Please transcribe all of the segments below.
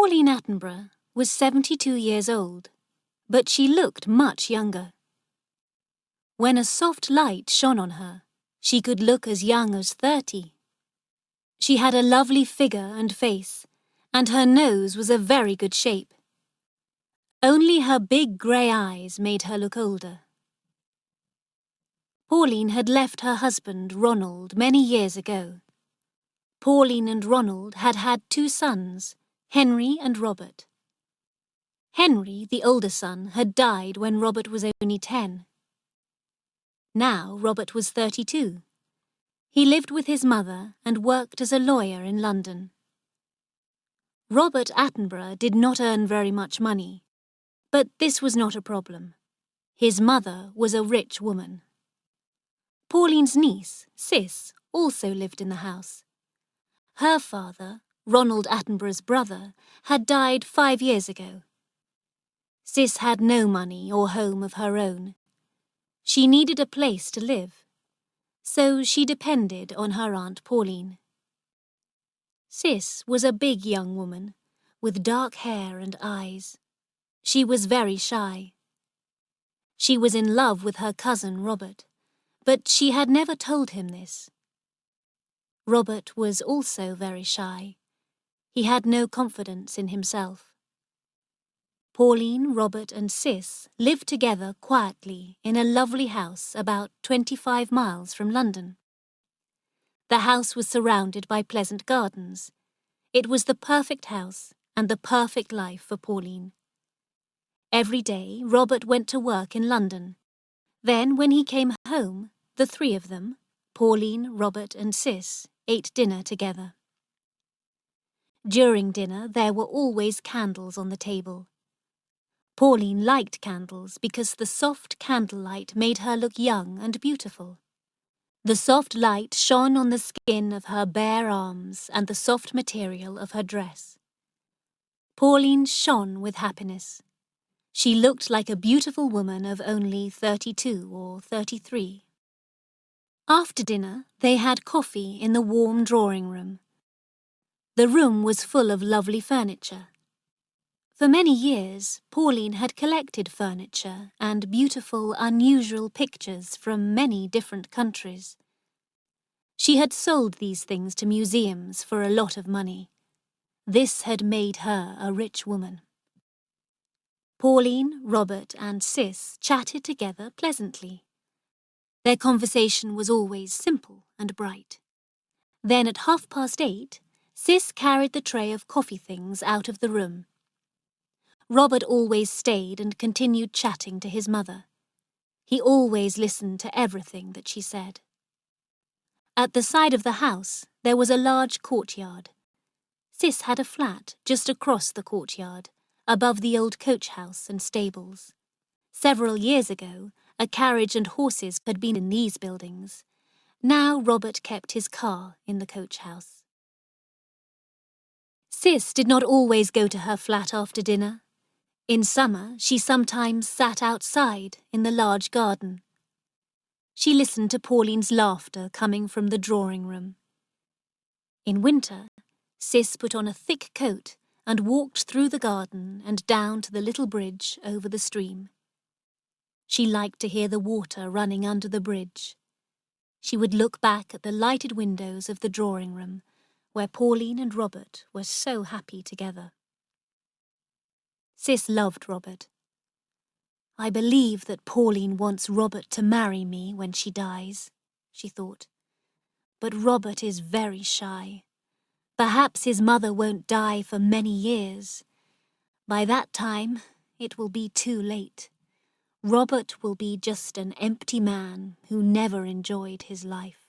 Pauline Attenborough was 72 years old, but she looked much younger. When a soft light shone on her, she could look as young as 30. She had a lovely figure and face, and her nose was a very good shape. Only her big grey eyes made her look older. Pauline had left her husband, Ronald, many years ago. Pauline and Ronald had had 2 sons, Henry and Robert. Henry, the older son, had died when Robert was only 10. Now Robert was 32. He lived with his mother and worked as a lawyer in London. Robert Attenborough did not earn very much money, but this was not a problem. His mother was a rich woman. Pauline's niece, Ciss, also lived in the house. Her father, Ronald Attenborough's brother, had died 5 years ago. Ciss had no money or home of her own. She needed a place to live, so she depended on her Aunt Pauline. Ciss was a big young woman, with dark hair and eyes. She was very shy. She was in love with her cousin Robert, but she had never told him this. Robert was also very shy. He had no confidence in himself. Pauline, Robert and Ciss lived together quietly in a lovely house about 25 miles from London. The house was surrounded by pleasant gardens. It was the perfect house and the perfect life for Pauline. Every day Robert went to work in London. Then when he came home, the 3 of them, Pauline, Robert and Ciss, ate dinner together. During dinner there were always candles on the table. Pauline liked candles because the soft candlelight made her look young and beautiful. The soft light shone on the skin of her bare arms and the soft material of her dress. Pauline shone with happiness. She looked like a beautiful woman of only 32 or 33. After dinner, they had coffee in the warm drawing room. The room was full of lovely furniture. For many years, Pauline had collected furniture and beautiful, unusual pictures from many different countries. She had sold these things to museums for a lot of money. This had made her a rich woman. Pauline, Robert and Ciss chatted together pleasantly. Their conversation was always simple and bright. Then at 8:30, Ciss carried the tray of coffee things out of the room. Robert always stayed and continued chatting to his mother. He always listened to everything that she said. At the side of the house, there was a large courtyard. Ciss had a flat just across the courtyard, above the old coach house and stables. Several years ago, a carriage and horses had been in these buildings. Now Robert kept his car in the coach house. Ciss did not always go to her flat after dinner. In summer, she sometimes sat outside in the large garden. She listened to Pauline's laughter coming from the drawing room. In winter, Ciss put on a thick coat and walked through the garden and down to the little bridge over the stream. She liked to hear the water running under the bridge. She would look back at the lighted windows of the drawing room, where Pauline and Robert were so happy together. Ciss loved Robert. "I believe that Pauline wants Robert to marry me when she dies," she thought. "But Robert is very shy. Perhaps his mother won't die for many years. By that time, it will be too late. Robert will be just an empty man who never enjoyed his life."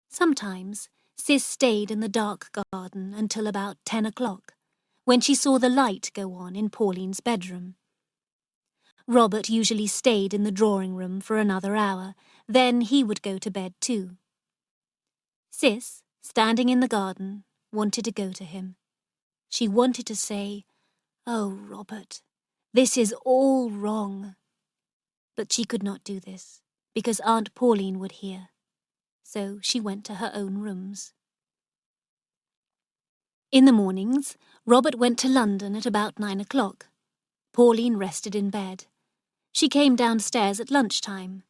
Sometimes, Ciss stayed in the dark garden until about 10 o'clock, when she saw the light go on in Pauline's bedroom. Robert usually stayed in the drawing room for another hour, then he would go to bed too. Ciss, standing in the garden, wanted to go to him. She wanted to say, "Oh, Robert, this is all wrong." But she could not do this, because Aunt Pauline would hear. So she went to her own rooms. In the mornings, Robert went to London at about 9 o'clock. Pauline rested in bed. She came downstairs at lunchtime.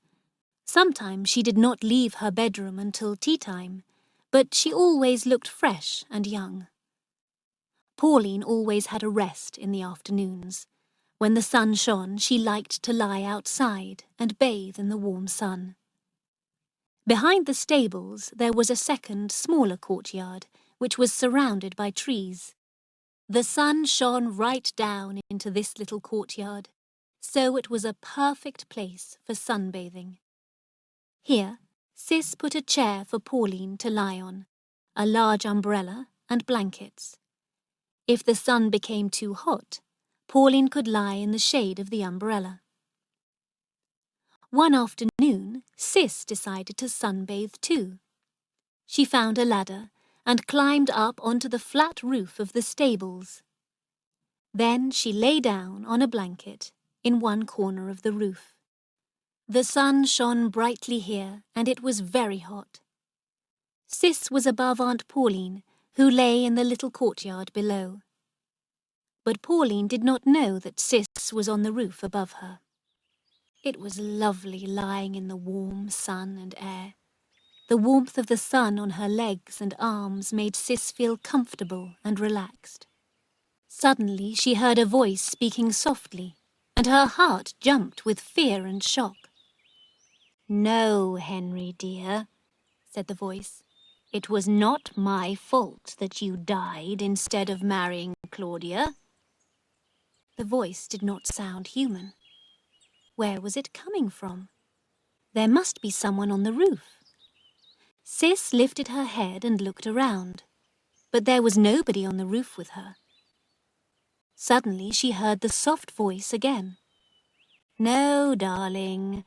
Sometimes she did not leave her bedroom until tea time, but she always looked fresh and young. Pauline always had a rest in the afternoons. When the sun shone, she liked to lie outside and bathe in the warm sun. Behind the stables there was a second, smaller courtyard, which was surrounded by trees. The sun shone right down into this little courtyard, so it was a perfect place for sunbathing. Here, Ciss put a chair for Pauline to lie on, a large umbrella and blankets. If the sun became too hot, Pauline could lie in the shade of the umbrella. One afternoon, Ciss decided to sunbathe too. She found a ladder and climbed up onto the flat roof of the stables. Then she lay down on a blanket in one corner of the roof. The sun shone brightly here, and it was very hot. Ciss was above Aunt Pauline, who lay in the little courtyard below. But Pauline did not know that Ciss was on the roof above her. It was lovely lying in the warm sun and air. The warmth of the sun on her legs and arms made Ciss feel comfortable and relaxed. Suddenly she heard a voice speaking softly, and her heart jumped with fear and shock. "No, Henry dear," said the voice. "It was not my fault that you died instead of marrying Claudia." The voice did not sound human. Where was it coming from? There must be someone on the roof. Ciss lifted her head and looked around, but there was nobody on the roof with her. Suddenly she heard the soft voice again. "No, darling.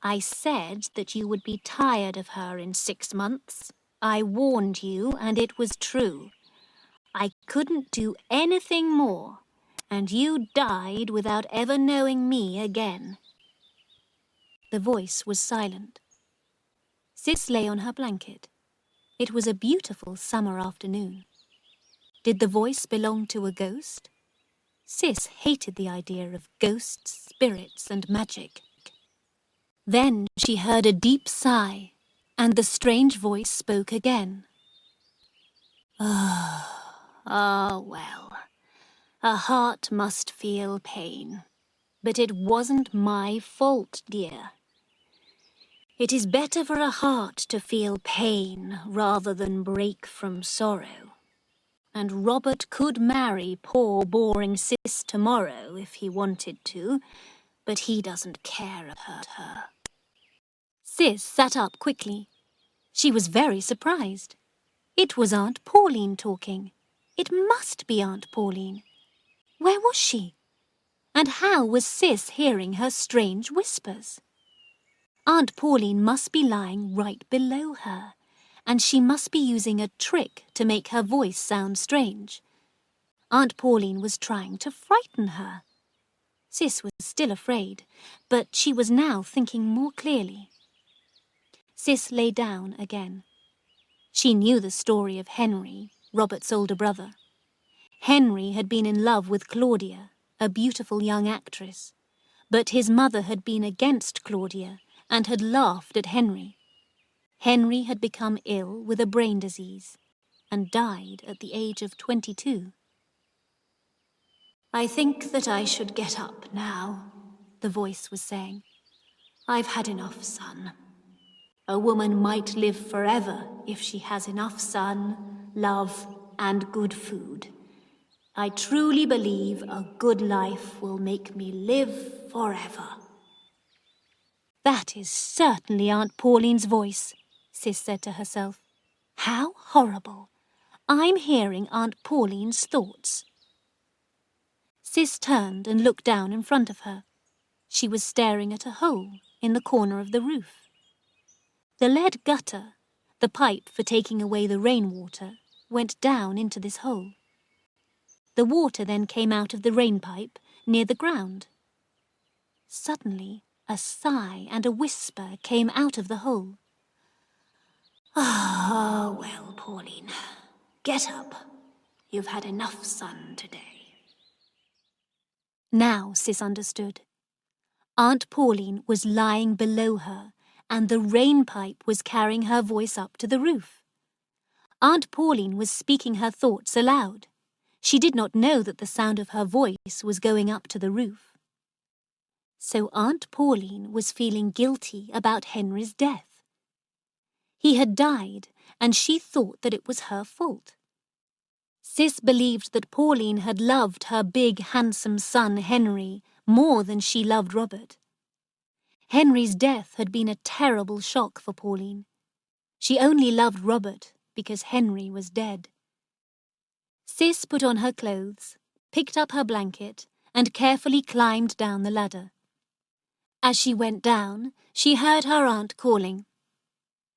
I said that you would be tired of her in 6 months. I warned you, and it was true. I couldn't do anything more, and you died without ever knowing me again." The voice was silent. Ciss lay on her blanket. It was a beautiful summer afternoon. Did the voice belong to a ghost? Ciss hated the idea of ghosts, spirits, and magic. Then she heard a deep sigh, and the strange voice spoke again. Well, a heart must feel pain, but it wasn't my fault, dear. It is better for a heart to feel pain rather than break from sorrow. And Robert could marry poor, boring Ciss tomorrow if he wanted to, but he doesn't care about her. Ciss sat up quickly. She was very surprised. It was Aunt Pauline talking. It must be Aunt Pauline. Where was she? And how was Ciss hearing her strange whispers? Aunt Pauline must be lying right below her, and she must be using a trick to make her voice sound strange. Aunt Pauline was trying to frighten her. Ciss was still afraid, but she was now thinking more clearly. Ciss lay down again. She knew the story of Henry, Robert's older brother. Henry had been in love with Claudia, a beautiful young actress, but his mother had been against Claudia and had laughed at Henry. Henry had become ill with a brain disease and died at the age of 22. "I think that I should get up now," the voice was saying. "I've had enough sun. A woman might live forever if she has enough sun, love, and good food. I truly believe a good life will make me live forever." "That is certainly Aunt Pauline's voice," Ciss said to herself. "How horrible! I'm hearing Aunt Pauline's thoughts." Ciss turned and looked down in front of her. She was staring at a hole in the corner of the roof. The lead gutter, the pipe for taking away the rainwater, went down into this hole. The water then came out of the rain pipe near the ground. Suddenly, a sigh and a whisper came out of the hole. "Ah, well, Pauline, get up. You've had enough sun today. Now Ciss understood. Aunt Pauline was lying below her, and the rain pipe was carrying her voice up to the roof. Aunt Pauline was speaking her thoughts aloud. She did not know that the sound of her voice was going up to the roof. So Aunt Pauline was feeling guilty about Henry's death. He had died, and she thought that it was her fault. Ciss believed that Pauline had loved her big, handsome son Henry more than she loved Robert. Henry's death had been a terrible shock for Pauline. She only loved Robert because Henry was dead. Ciss put on her clothes, picked up her blanket, and carefully climbed down the ladder. As she went down, she heard her aunt calling,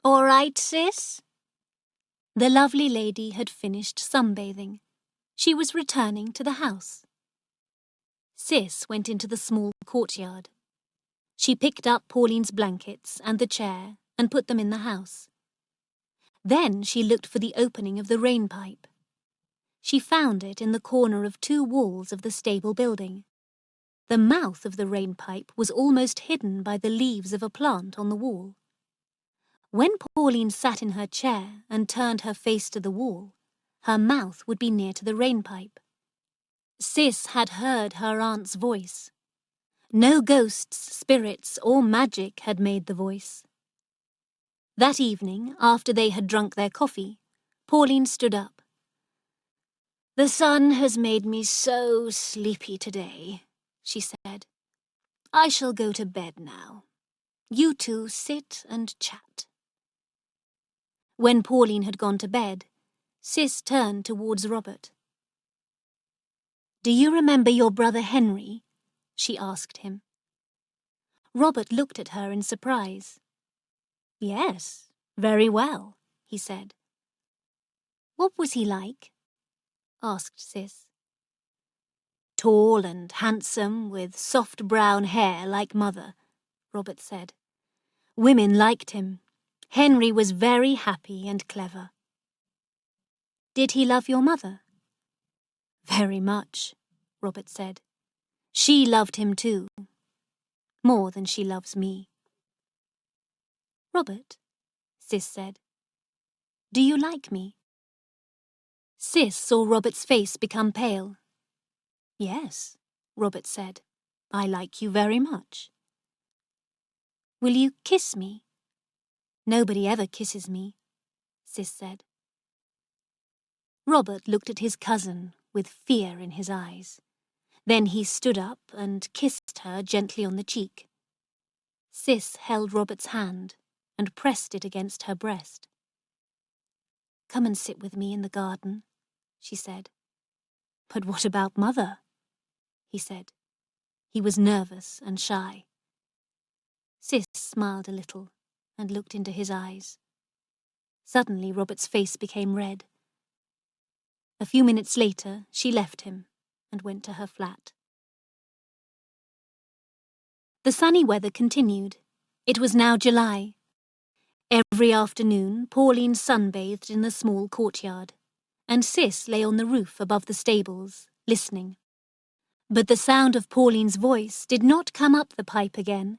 "All right, Ciss?" The lovely lady had finished sunbathing. She was returning to the house. Ciss went into the small courtyard. She picked up Pauline's blankets and the chair and put them in the house. Then she looked for the opening of the rain pipe. She found it in the corner of two walls of the stable building. The mouth of the rain pipe was almost hidden by the leaves of a plant on the wall. When Pauline sat in her chair and turned her face to the wall, her mouth would be near to the rain pipe. Ciss had heard her aunt's voice. No ghosts, spirits, or magic had made the voice. That evening, after they had drunk their coffee, Pauline stood up. "The sun has made me so sleepy today," she said. "I shall go to bed now. You two sit and chat." When Pauline had gone to bed, Ciss turned towards Robert. "Do you remember your brother Henry?" she asked him. Robert looked at her in surprise. "Yes, very well," he said. "What was he like?" asked Ciss. "Tall and handsome, with soft brown hair like mother," Robert said. "Women liked him. Henry was very happy and clever." "Did he love your mother?" "Very much," Robert said. "She loved him too, more than she loves me." "Robert," Ciss said, "do you like me?" Ciss saw Robert's face become pale. "Yes," Robert said, "I like you very much." "Will you kiss me?" "Nobody ever kisses me," Ciss said. Robert looked at his cousin with fear in his eyes. Then he stood up and kissed her gently on the cheek. Ciss held Robert's hand and pressed it against her breast. "Come and sit with me in the garden," she said. "But what about Mother?" he said. He was nervous and shy. Ciss smiled a little and looked into his eyes. Suddenly Robert's face became red. A few minutes later, she left him and went to her flat. The sunny weather continued. It was now July. Every afternoon, Pauline sunbathed in the small courtyard, and Ciss lay on the roof above the stables, listening. But the sound of Pauline's voice did not come up the pipe again.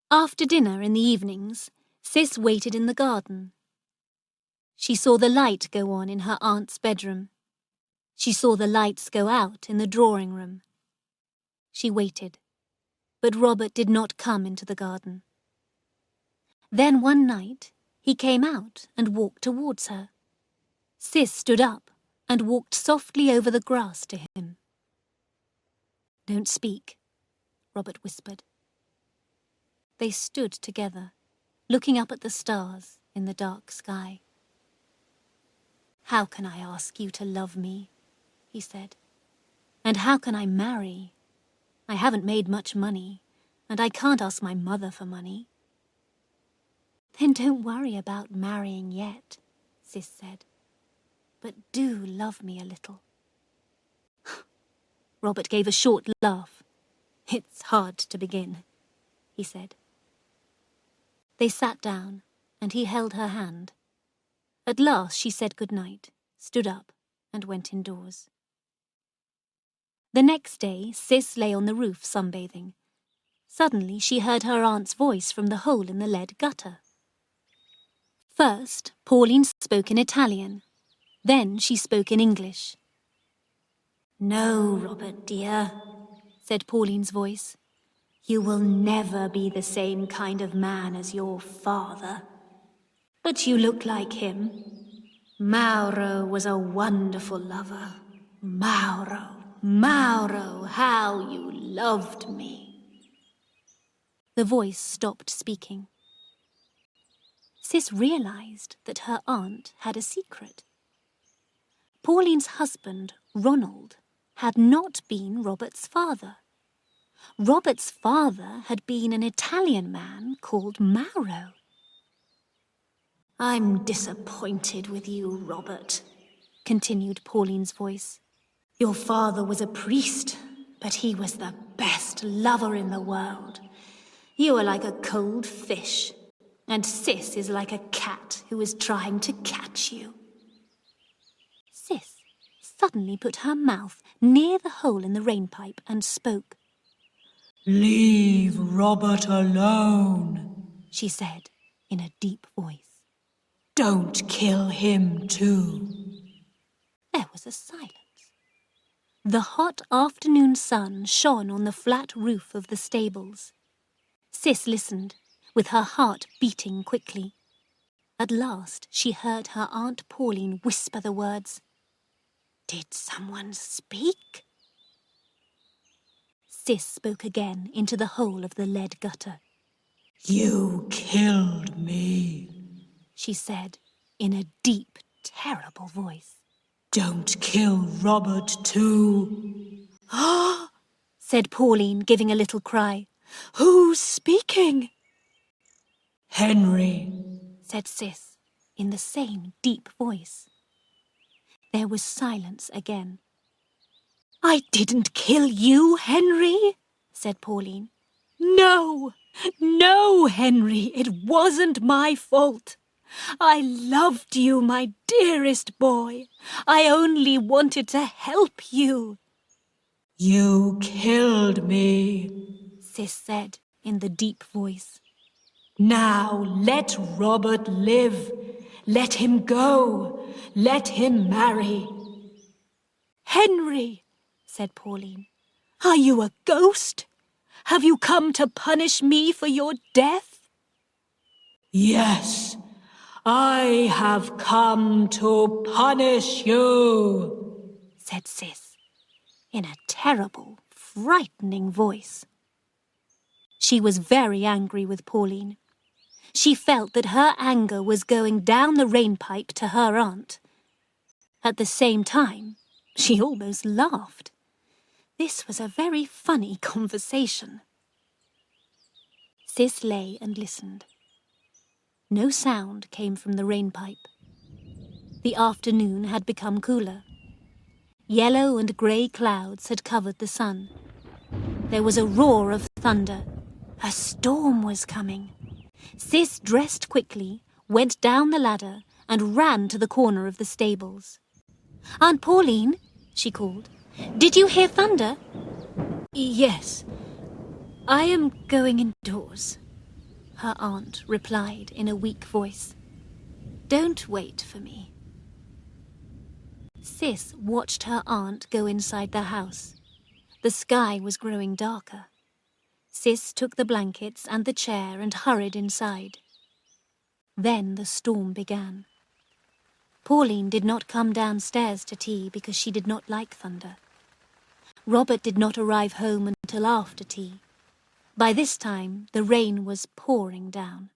After dinner in the evenings, Ciss waited in the garden. She saw the light go on in her aunt's bedroom. She saw the lights go out in the drawing room. She waited, but Robert did not come into the garden. Then one night, he came out and walked towards her. Ciss stood up and walked softly over the grass to him. "Don't speak," Robert whispered. They stood together, looking up at the stars in the dark sky. "How can I ask you to love me?" he said. "And how can I marry? I haven't made much money, and I can't ask my mother for money." "Then don't worry about marrying yet," Ciss said. "But do love me a little." Robert gave a short laugh. "It's hard to begin," he said. They sat down, and he held her hand. At last she said good night, stood up, and went indoors. The next day, Ciss lay on the roof sunbathing. Suddenly she heard her aunt's voice from the hole in the lead gutter. First, Pauline spoke in Italian. Then she spoke in English. "No, Robert dear," said Pauline's voice. "You will never be the same kind of man as your father. But you look like him. Mauro was a wonderful lover. Mauro, Mauro, how you loved me." The voice stopped speaking. Ciss realized that her aunt had a secret. Pauline's husband, Ronald, had not been Robert's father. Robert's father had been an Italian man called Mauro. "I'm disappointed with you, Robert," continued Pauline's voice. "Your father was a priest, but he was the best lover in the world. You are like a cold fish, and Ciss is like a cat who is trying to catch you." Ciss suddenly put her mouth near the hole in the rainpipe and spoke. "Leave Robert alone," she said in a deep voice. "Don't kill him too." There was a silence. The hot afternoon sun shone on the flat roof of the stables. Ciss listened, with her heart beating quickly. At last she heard her Aunt Pauline whisper the words, "Did someone speak?" Ciss spoke again into the hole of the lead gutter. "You killed me," she said in a deep, terrible voice. "Don't kill Robert too." "Ah!" said Pauline, giving a little cry. "Who's speaking?" "Henry," said Ciss in the same deep voice. There was silence again. "I didn't kill you, Henry," said Pauline. "No, no, Henry, it wasn't my fault. I loved you, my dearest boy. I only wanted to help you." "You killed me," Ciss said in the deep voice. "Now let Robert live. Let him go. Let him marry." "Henry," said Pauline, "are you a ghost? Have you come to punish me for your death?" "Yes, I have come to punish you," said Ciss, in a terrible, frightening voice. She was very angry with Pauline. She felt that her anger was going down the rainpipe to her aunt. At the same time, she almost laughed. This was a very funny conversation. Ciss lay and listened. No sound came from the rainpipe. The afternoon had become cooler. Yellow and grey clouds had covered the sun. There was a roar of thunder. A storm was coming. Ciss dressed quickly, went down the ladder, and ran to the corner of the stables. "Aunt Pauline," she called, "did you hear thunder?" "Yes, I am going indoors," her aunt replied in a weak voice. "Don't wait for me." Ciss watched her aunt go inside the house. The sky was growing darker. Ciss took the blankets and the chair and hurried inside. Then the storm began. Pauline did not come downstairs to tea because she did not like thunder. Robert did not arrive home until after tea. By this time, the rain was pouring down.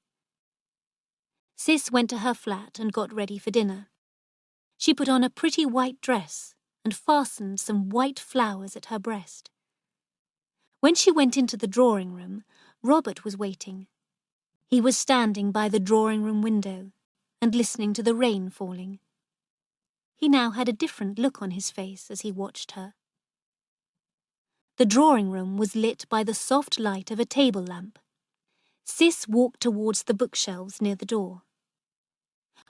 Ciss went to her flat and got ready for dinner. She put on a pretty white dress and fastened some white flowers at her breast. When she went into the drawing room, Robert was waiting. He was standing by the drawing room window and listening to the rain falling. He now had a different look on his face as he watched her. The drawing room was lit by the soft light of a table lamp. Ciss walked towards the bookshelves near the door.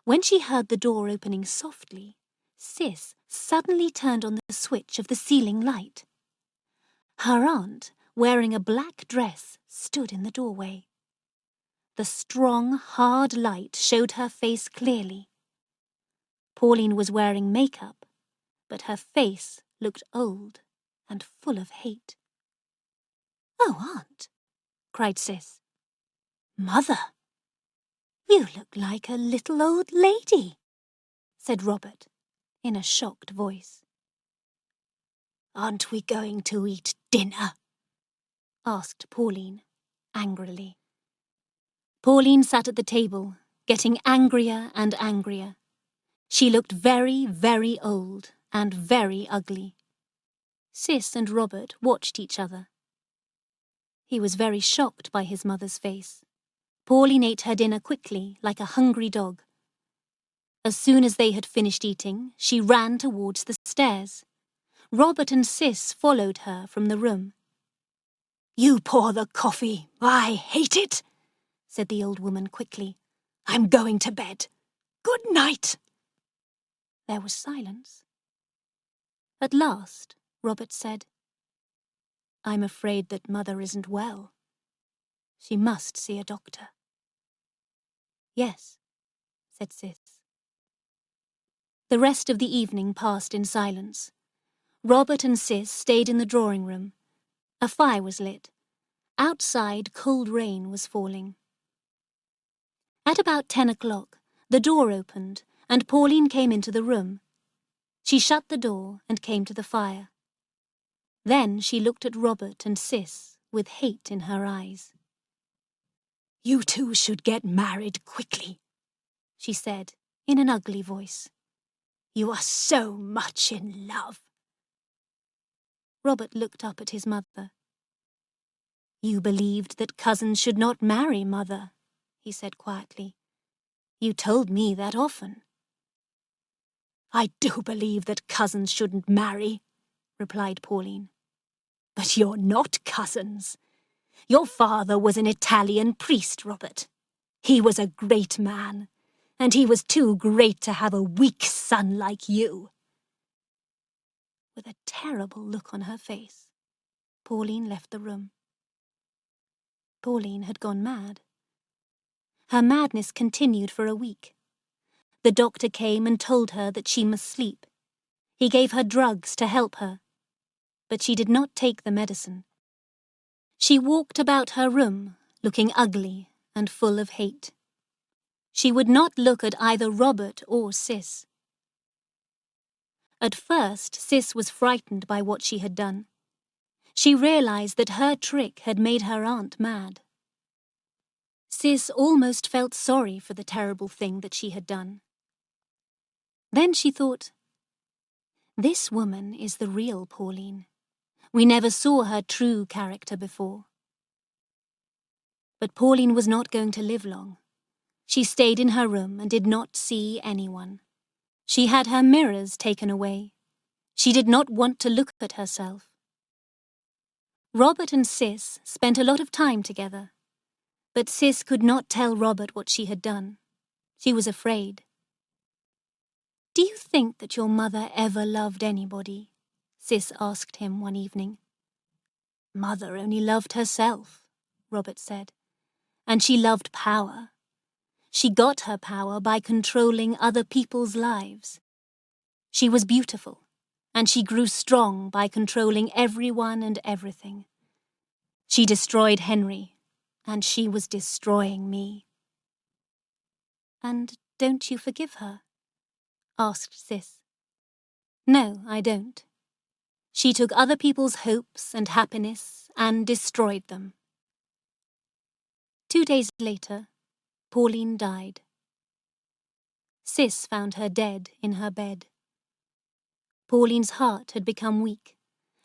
When she heard the door opening softly, Ciss suddenly turned on the switch of the ceiling light. Her aunt, wearing a black dress, stood in the doorway. The strong, hard light showed her face clearly. Pauline was wearing makeup, but her face looked old and full of hate. "Oh, Aunt," cried Ciss. "Mother, you look like a little old lady," said Robert, in a shocked voice. "Aren't we going to eat dinner?" asked Pauline, angrily. Pauline sat at the table, getting angrier and angrier. She looked very, very old and very ugly. Ciss and Robert watched each other. He was very shocked by his mother's face. Pauline ate her dinner quickly, like a hungry dog. As soon as they had finished eating, she ran towards the stairs. Robert and Ciss followed her from the room. "You pour the coffee. I hate it," said the old woman quickly. "I'm going to bed. Good night." There was silence. At last, Robert said, "I'm afraid that Mother isn't well. She must see a doctor." "Yes," said Ciss. The rest of the evening passed in silence. Robert and Ciss stayed in the drawing room. A fire was lit. Outside, cold rain was falling. At about 10 o'clock, the door opened and Pauline came into the room. She shut the door and came to the fire. Then she looked at Robert and Ciss with hate in her eyes. "You two should get married quickly," she said in an ugly voice. "You are so much in love." Robert looked up at his mother. "You believed that cousins should not marry, Mother," he said quietly. "You told me that often." "I do believe that cousins shouldn't marry," replied Pauline. "But you're not cousins. Your father was an Italian priest, Robert. He was a great man, and he was too great to have a weak son like you." With a terrible look on her face, Pauline left the room. Pauline had gone mad. Her madness continued for a week. The doctor came and told her that she must sleep. He gave her drugs to help her, but she did not take the medicine. She walked about her room, looking ugly and full of hate. She would not look at either Robert or Ciss. At first, Ciss was frightened by what she had done. She realized that her trick had made her aunt mad. Ciss almost felt sorry for the terrible thing that she had done. Then she thought, "This woman is the real Pauline. We never saw her true character before." But Pauline was not going to live long. She stayed in her room and did not see anyone. She had her mirrors taken away. She did not want to look at herself. Robert and Ciss spent a lot of time together, but Ciss could not tell Robert what she had done. She was afraid. "Do you think that your mother ever loved anybody?" Ciss asked him one evening. "Mother only loved herself," Robert said, "and she loved power. She got her power by controlling other people's lives. She was beautiful, and she grew strong by controlling everyone and everything. She destroyed Henry, and she was destroying me." "And don't you forgive her?" asked Ciss. "No, I don't. She took other people's hopes and happiness and destroyed them." 2 days later, Pauline died. Ciss found her dead in her bed. Pauline's heart had become weak,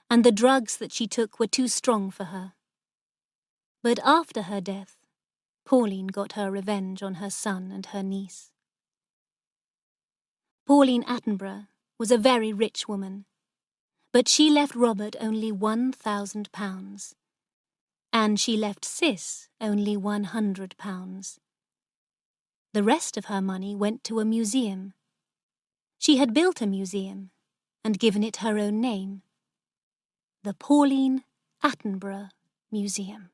and the drugs that she took were too strong for her. But after her death, Pauline got her revenge on her son and her niece. Pauline Attenborough was a very rich woman, but she left Robert only £1,000, and she left Ciss only £100. The rest of her money went to a museum. She had built a museum and given it her own name, the Pauline Attenborough Museum.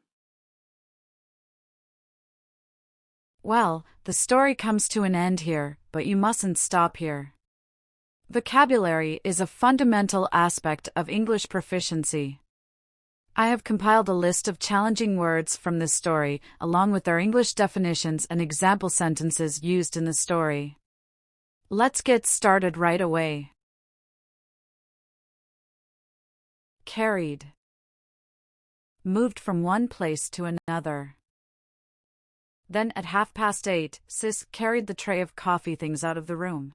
Well, the story comes to an end here, but you mustn't stop here. Vocabulary is a fundamental aspect of English proficiency. I have compiled a list of challenging words from this story, along with their English definitions and example sentences used in the story. Let's get started right away. Carried. Moved from one place to another. Then at 8:30, Ciss carried the tray of coffee things out of the room.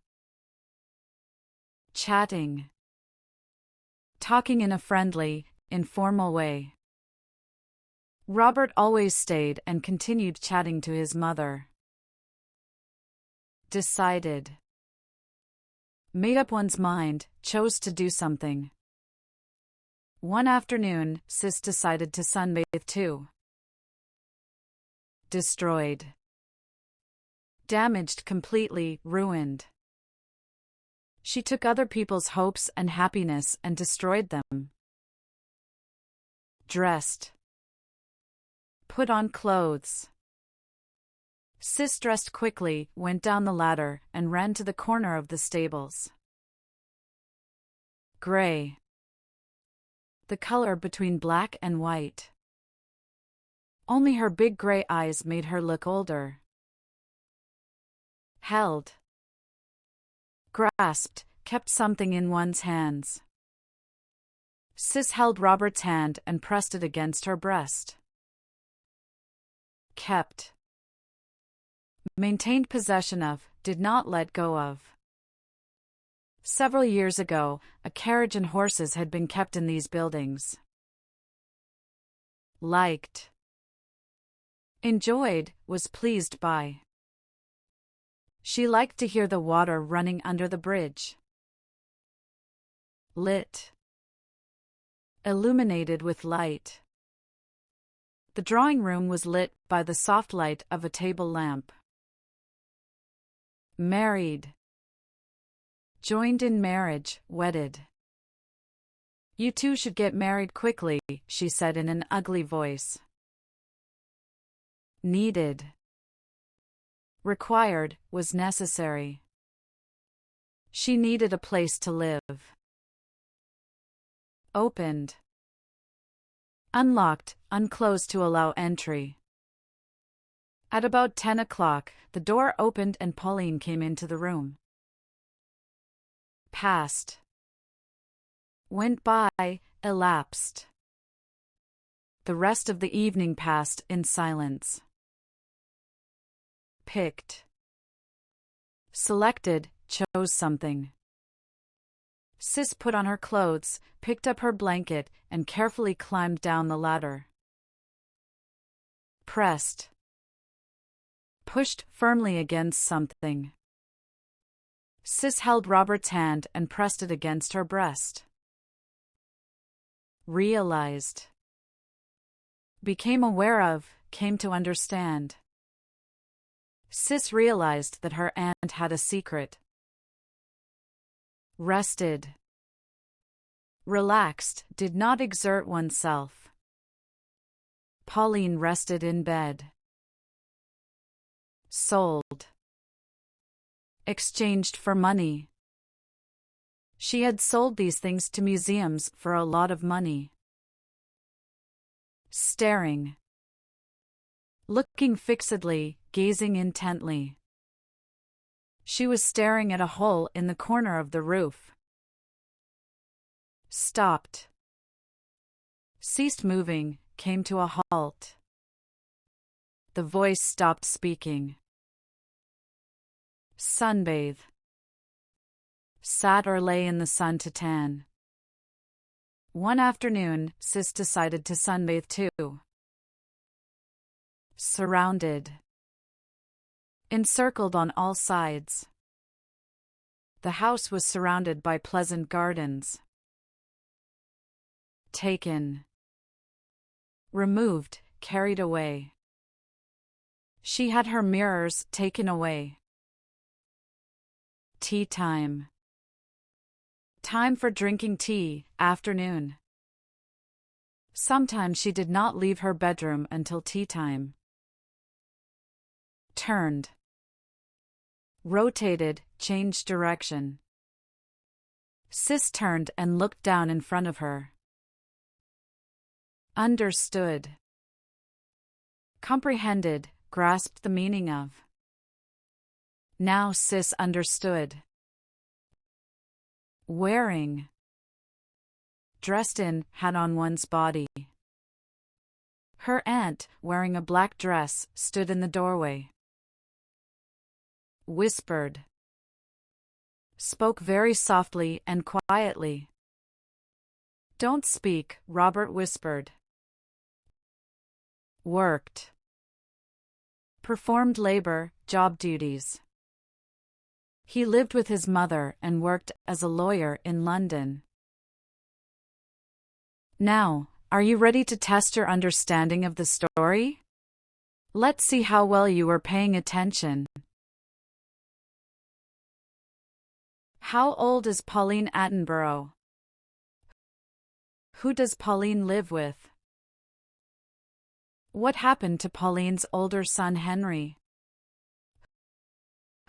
Chatting. Talking in a friendly, informal way. Robert always stayed and continued chatting to his mother. Decided. Made up one's mind, chose to do something. One afternoon, Ciss decided to sunbathe too. Destroyed. Damaged completely, ruined. She took other people's hopes and happiness and destroyed them. Dressed. Put on clothes. Ciss dressed quickly, went down the ladder, and ran to the corner of the stables. Gray. The color between black and white. Only her big gray eyes made her look older. Held. Grasped, kept something in one's hands. Ciss held Robert's hand and pressed it against her breast. Kept. Maintained possession of, did not let go of. Several years ago, a carriage and horses had been kept in these buildings. Liked. Enjoyed, was pleased by. She liked to hear the water running under the bridge. Lit. Illuminated with light. The drawing room was lit by the soft light of a table lamp. Married. Joined in marriage, wedded. You two should get married quickly, she said in an ugly voice. Needed. Required, was necessary. She needed a place to live. Opened. Unlocked, unclosed to allow entry. At about 10 o'clock, the door opened and Pauline came into the room. Passed. Went by, elapsed. The rest of the evening passed in silence. Picked. Selected, chose something. Ciss put on her clothes, picked up her blanket, and carefully climbed down the ladder. Pressed. Pushed firmly against something. Ciss held Robert's hand and pressed it against her breast. Realized. Became aware of, came to understand. Ciss realized that her aunt had a secret. Rested. Relaxed, did not exert oneself. Pauline rested in bed. Sold. Exchanged for money. She had sold these things to museums for a lot of money. Staring. Looking fixedly, gazing intently. She was staring at a hole in the corner of the roof. Stopped. Ceased moving, came to a halt. The voice stopped speaking. Sunbathe. Sat or lay in the sun to tan. One afternoon, Ciss decided to sunbathe too. Surrounded. Encircled on all sides. The house was surrounded by pleasant gardens. Taken. Removed, carried away. She had her mirrors taken away. Tea time. Time for drinking tea, afternoon. Sometimes she did not leave her bedroom until tea time. Turned. Rotated, changed direction. Ciss turned and looked down in front of her. Understood. Comprehended, grasped the meaning of. Now Ciss understood. Wearing. Dressed in, had on one's body. Her aunt, wearing a black dress, stood in the doorway. Whispered. Spoke very softly and quietly. Don't speak, Robert whispered. Worked. Performed labor, job duties. He lived with his mother and worked as a lawyer in London. Now, are you ready to test your understanding of the story? Let's see how well you were paying attention. How old is Pauline Attenborough? Who does Pauline live with? What happened to Pauline's older son Henry?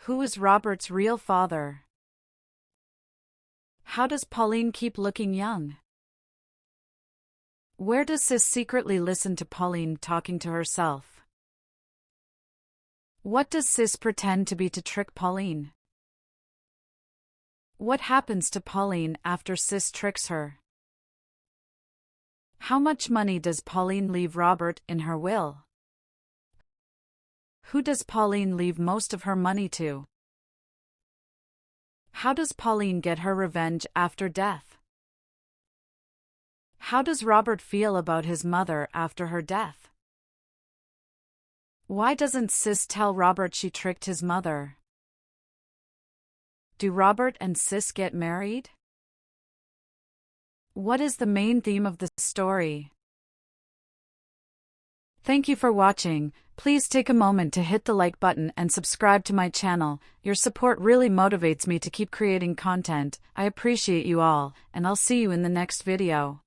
Who is Robert's real father? How does Pauline keep looking young? Where does Ciss secretly listen to Pauline talking to herself? What does Ciss pretend to be to trick Pauline? What happens to Pauline after Ciss tricks her? How much money does Pauline leave Robert in her will? Who does Pauline leave most of her money to? How does Pauline get her revenge after death? How does Robert feel about his mother after her death? Why doesn't Ciss tell Robert she tricked his mother? Do Robert and Ciss get married? What is the main theme of the story? Thank you for watching. Please take a moment to hit the like button and subscribe to my channel. Your support really motivates me to keep creating content. I appreciate you all, and I'll see you in the next video.